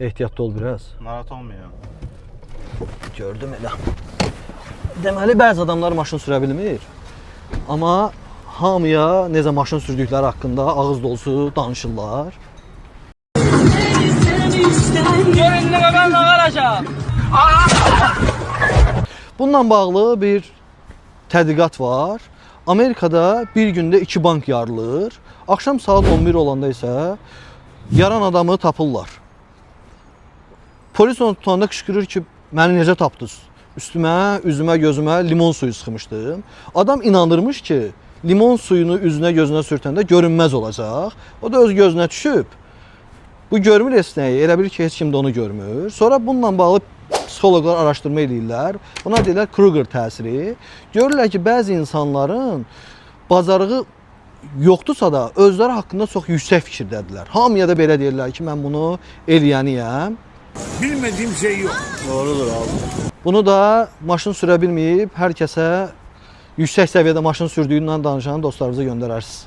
Ehtiyatlı ol biraz. Narahat olmuyor. Gördüm elə. Deməli, bəzi adamlar maşın sürə bilmir. Amma hamıya necə maşın sürdükləri haqqında ağız dolusu danışırlar. Göründüğü ben ağaracağım. Bununla bağlı bir tədqiqat var. Amerikada bir gündə 2 bank yarılır. Axşam saat 11 olanda isə yaran adamı tapırlar. Polis onu tutanda qışqırır ki, məni necə tapdınız? Üstümə, üzümə, gözümə limon suyu sıxmışdım. Adam inandırmış ki, limon suyunu üzünə, gözünə sürtəndə görünməz olacaq. O da öz gözünə düşüb. Bu görmür esnəyi, elə bilir ki, heç kim də onu görmür. Sonra bununla bağlı psixologlar araşdırma edirlər. Buna deyirlər Kruger təsiri. Görürlər ki, bəzi insanların bacarığı yoxdursa da özləri haqqında çox yüksək fikirdədirlər. Hamıya da belə deyirlər ki, mən bunu eləyəniyəm. Bilmediğim şey yok. Doğrudur abi. Bunu da maşın sürə bilməyib hər kəsə yüksək səviyyədə maşın sürdüyündən danışan dostlarınıza göndərərsiniz.